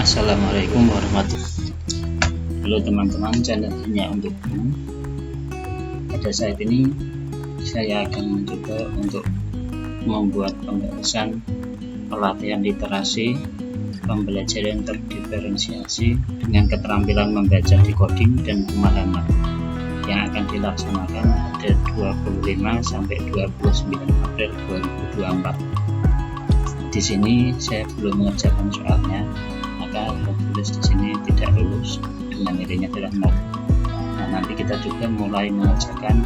Assalamualaikum warahmatullahi wabarakatuh. Halo teman-teman, channelnya untuk umum. Pada saat ini saya akan mencoba untuk membuat pembahasan pelatihan literasi pembelajaran terdiferensiasi dengan keterampilan membaca, decoding, dan pemahaman yang akan dilaksanakan pada 25 sampai 29 April 2024. Di sini saya belum mengerjakan soalnya, maka tertulis di sini tidak lulus dengan nilainya adalah 0. Nah, nanti kita juga mulai mengerjakan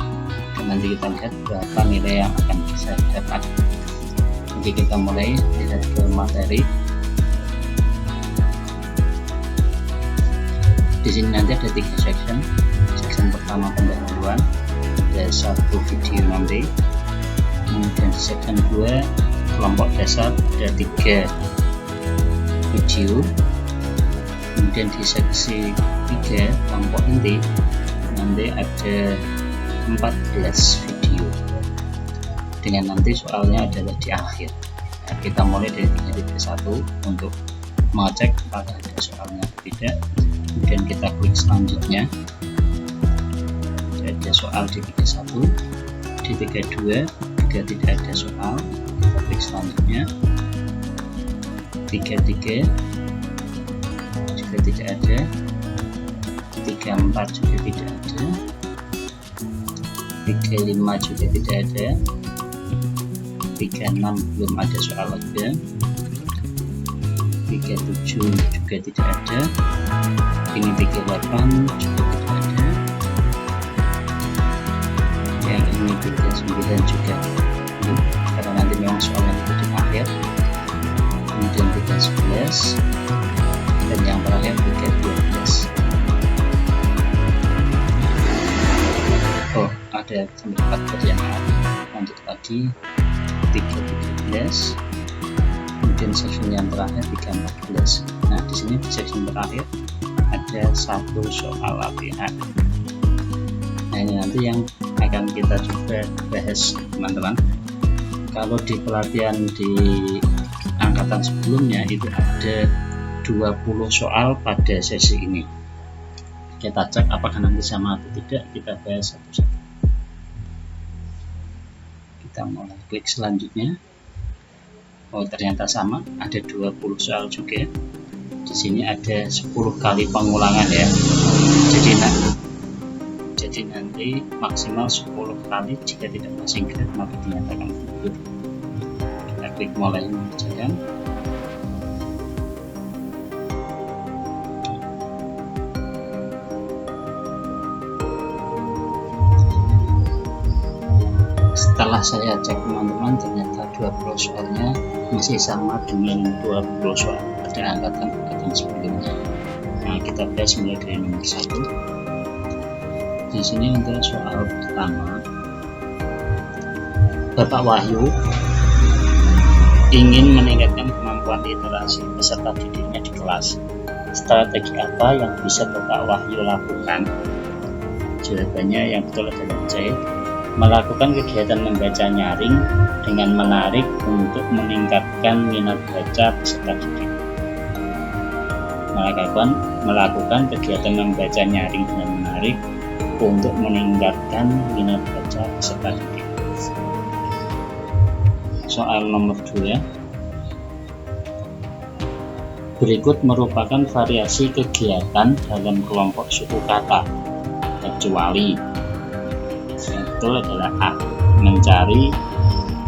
dan nanti kita lihat berapa nilai yang akan bisa dapat. Jadi kita mulai lihat ke materi. Di sini nanti ada 3 section. Section pertama pendahuluan, ada 1 video nanti. Kemudian di section 2 kelompok dasar ada 3 video. Kemudian di seksi 3 kelompok inti nanti ada 14 video dengan nanti soalnya adalah di akhir. Nah, kita mulai dari 3.1 untuk mengecek apakah ada soalnya atau tidak. Kemudian kita klik selanjutnya, ada soal di 31. Di 32 juga tidak ada soal, kita klik selanjutnya. 33 juga tidak ada, 34 juga tidak ada, 35 juga tidak ada, 36 belum ada soal lagi, 37 juga tidak ada, ini 38 juga tidak ada, yang ini 39 juga karena nanti memang soalnya itu di akhir. Kemudian 11 dan yang terakhir 12. Oh, ada sampai 4 pertanyaan. Lanjut lagi 13. Kemudian section yang terakhir 14. Nah, di sini di section terakhir ada 1 soal latihan. Nah, ini nanti yang akan kita coba bahas, teman-teman. Kalau di pelatihan di angkatan sebelumnya itu ada 20 soal pada sesi ini. Kita cek apakah nanti sama atau tidak, kita bahas satu-satu. Kita mulai klik selanjutnya. Oh, ternyata sama, ada 20 soal juga. Di sini ada 10 kali pengulangan ya. Jadi nanti maksimal 10 kali, jika tidak masih ingat maka dinyatakan gugur. Kita klik mulai mengerjakan. Setelah saya cek, teman-teman, ternyata 20 soalnya masih sama dengan 20 soal pada angkatan sebelumnya. Nah, kita bahas mulai dari nomor 1. Di sini untuk soal pertama, Bapak Wahyu ingin meningkatkan kemampuan literasi peserta didiknya di kelas. Strategi apa yang bisa Bapak Wahyu lakukan? Jawabannya yang betul adalah C. Melakukan kegiatan membaca nyaring dengan menarik untuk meningkatkan minat baca peserta didik. Melakukan kegiatan membaca nyaring dengan menarik untuk meningkatkan minat baca peserta didik. Soal nomor 2. Berikut merupakan variasi kegiatan dalam kelompok suku kata, kecuali. Yang betul adalah A. Mencari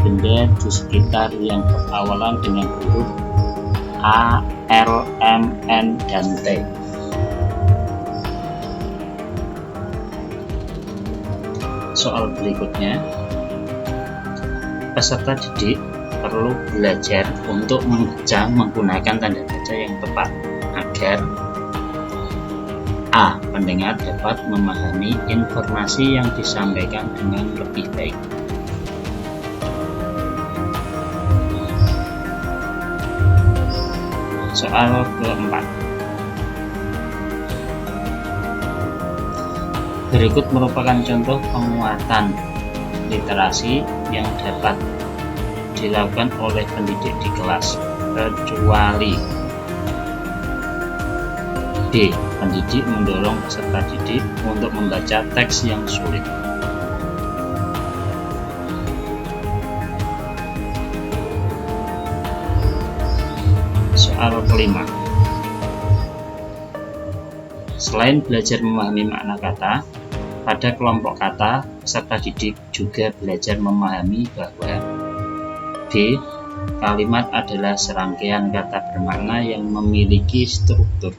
benda di sekitar yang berawalan dengan huruf A, L, M, N, dan T. Soal berikutnya, peserta didik perlu belajar untuk membaca menggunakan tanda baca yang tepat agar A. Pendengar dapat memahami informasi yang disampaikan dengan lebih baik. Soal keempat. Berikut merupakan contoh penguatan literasi yang dapat dilakukan oleh pendidik di kelas, kecuali D. Pendidik mendorong peserta didik untuk membaca teks yang sulit. Soal kelima. Selain belajar memahami makna kata, pada kelompok kata, peserta didik juga belajar memahami bahwa B. Kalimat adalah serangkaian kata bermakna yang memiliki struktur.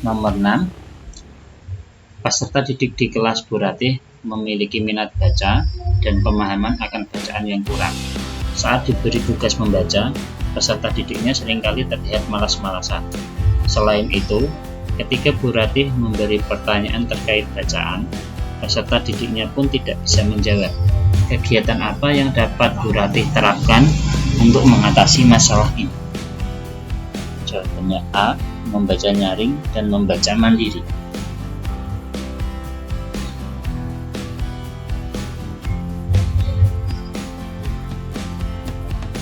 Nomor 6. Peserta didik di kelas Bu Ratih memiliki minat baca dan pemahaman akan bacaan yang kurang. Saat diberi tugas membaca, peserta didiknya seringkali terlihat malas-malasan. Selain itu, ketika Bu Ratih memberi pertanyaan terkait bacaan, peserta didiknya pun tidak bisa menjawab. Kegiatan apa yang dapat Bu Ratih terapkan untuk mengatasi masalah ini? Jawabannya A. Membaca nyaring dan membaca mandiri.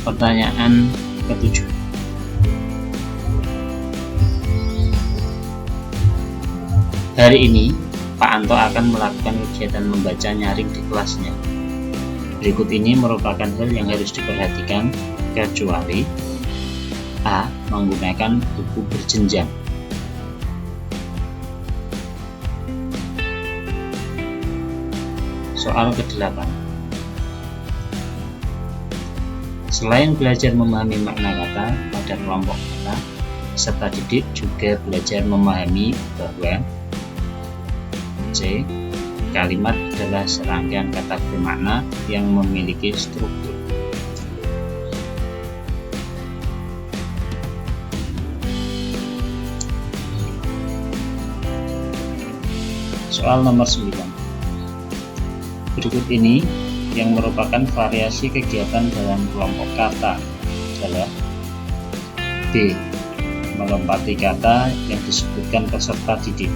Pertanyaan ke-7. Hari ini, Pak Anto akan melakukan kegiatan membaca nyaring di kelasnya. Berikut ini merupakan hal yang harus diperhatikan, kecuali A. Menggunakan buku berjenjang. Soal ke-8. Selain belajar memahami makna kata pada kelompok kata, peserta didik juga belajar memahami bahwa C. Kalimat adalah serangkaian kata bermakna yang memiliki struktur. Soal nomor 9. Berikut ini yang merupakan variasi kegiatan dalam kelompok kata adalah B. Melompati kata yang disebutkan peserta didik.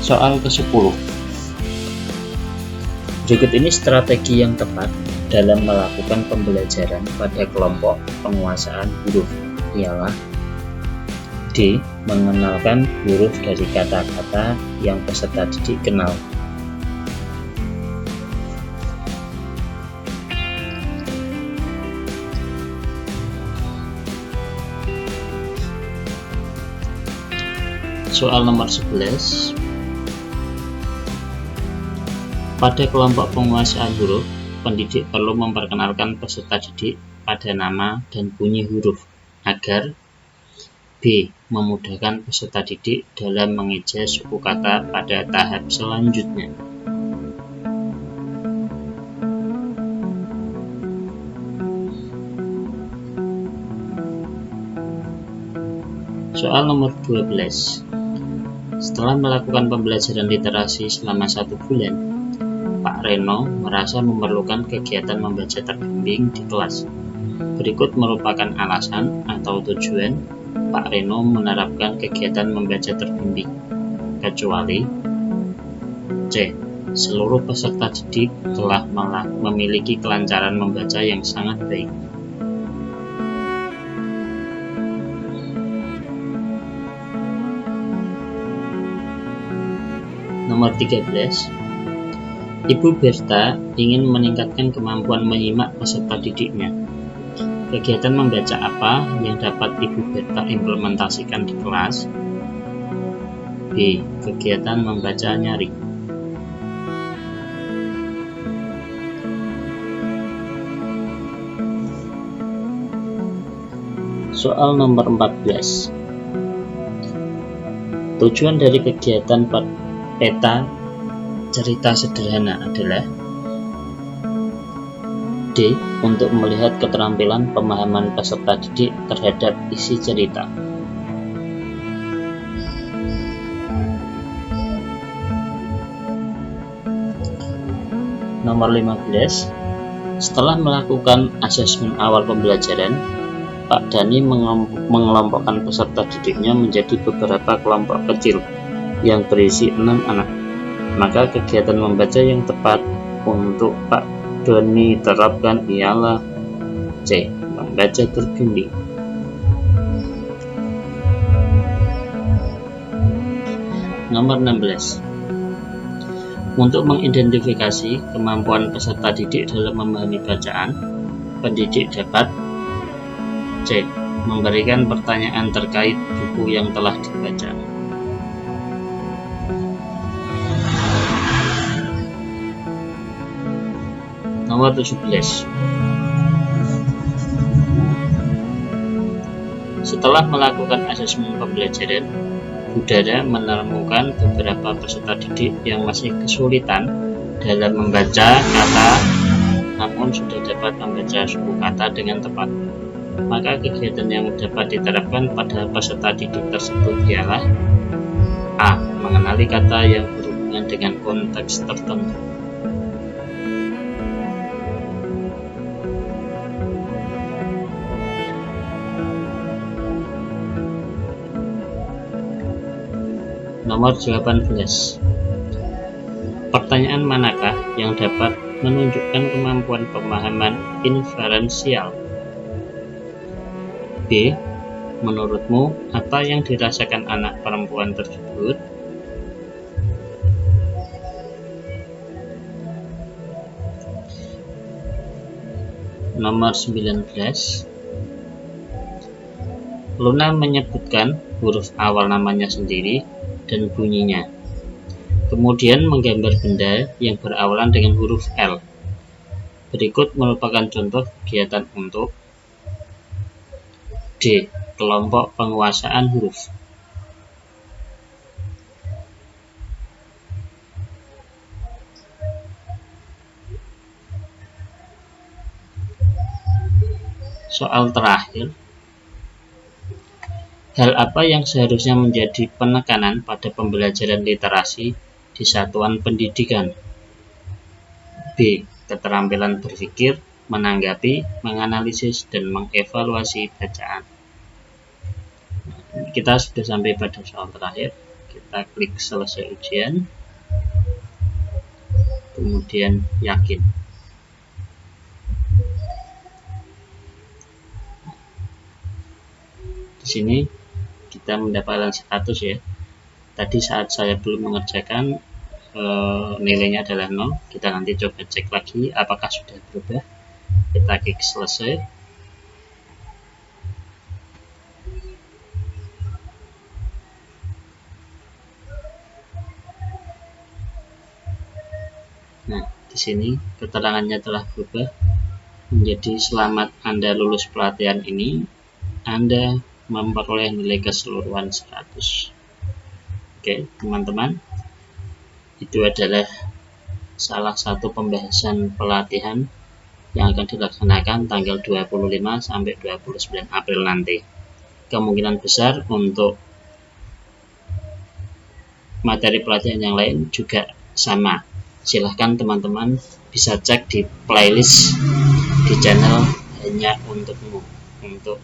Soal ke-10. Berikut ini strategi yang tepat dalam melakukan pembelajaran pada kelompok penguasaan huruf, ialah D. Mengenalkan huruf dari kata-kata yang peserta didik kenal. Soal nomor 11. Pada kelompok penguasaan huruf, pendidik perlu memperkenalkan peserta didik pada nama dan bunyi huruf agar B. Memudahkan peserta didik dalam mengeja suku kata pada tahap selanjutnya. Soal nomor 12. Setelah melakukan pembelajaran literasi selama 1 bulan, Pak Reno merasa memerlukan kegiatan membaca terbimbing di kelas. Berikut merupakan alasan atau tujuan Pak Reno menerapkan kegiatan membaca terbimbing, kecuali C. Seluruh peserta didik telah memiliki kelancaran membaca yang sangat baik. Nomor 13. Ibu Berta ingin meningkatkan kemampuan menyimak peserta didiknya. Kegiatan membaca apa yang dapat Ibu Berta implementasikan di kelas? B. Kegiatan membaca nyaring. Soal nomor 14. Tujuan dari kegiatan peta cerita sederhana adalah D. Untuk melihat keterampilan pemahaman peserta didik terhadap isi cerita. Nomor 15. Setelah melakukan asesmen awal pembelajaran, Pak Dani mengelompokkan peserta didiknya menjadi beberapa kelompok kecil yang berisi 6 anak. Maka kegiatan membaca yang tepat untuk Pak Dani terapkan ialah C. Membaca berganti. Nomor 16. Untuk mengidentifikasi kemampuan peserta didik dalam memahami bacaan, pendidik dapat C. Memberikan pertanyaan terkait buku yang telah dibaca. Nomor 17. Setelah melakukan asesmen pembelajaran, Budara menemukan beberapa peserta didik yang masih kesulitan dalam membaca kata, namun sudah dapat membaca suku kata dengan tepat. Maka kegiatan yang dapat diterapkan pada peserta didik tersebut ialah A. Mengenali kata yang berhubungan dengan konteks tertentu. Nomor 18. Pertanyaan manakah yang dapat menunjukkan kemampuan pemahaman inferensial? B. Menurutmu, apa yang dirasakan anak perempuan tersebut? Nomor 19. Luna menyebutkan huruf awal namanya sendiri dan bunyinya. Kemudian menggambar benda yang berawalan dengan huruf L. Berikut merupakan contoh kegiatan untuk D. Kelompok penguasaan huruf. Soal terakhir. Hal apa yang seharusnya menjadi penekanan pada pembelajaran literasi di satuan pendidikan? B. Keterampilan berpikir, menanggapi, menganalisis, dan mengevaluasi bacaan. Kita sudah sampai pada soal terakhir. Kita klik selesai ujian, kemudian yakin. Di sini kita mendapatkan status ya. Tadi saat saya belum mengerjakan nilainya adalah 0. Kita nanti coba cek lagi apakah sudah berubah. Kita klik selesai. Nah, di sini keterangannya telah berubah menjadi selamat Anda lulus pelatihan ini. Anda memperoleh nilai keseluruhan 100. Oke, teman-teman. Itu adalah salah satu pembahasan pelatihan yang akan dilaksanakan tanggal 25 sampai 29 April nanti. Kemungkinan besar untuk materi pelatihan yang lain juga sama. Silahkan teman-teman bisa cek di playlist di channel hanya untukmu untuk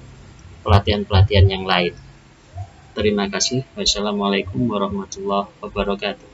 pelatihan-pelatihan yang lain. Terima kasih. Wassalamualaikum warahmatullahi wabarakatuh.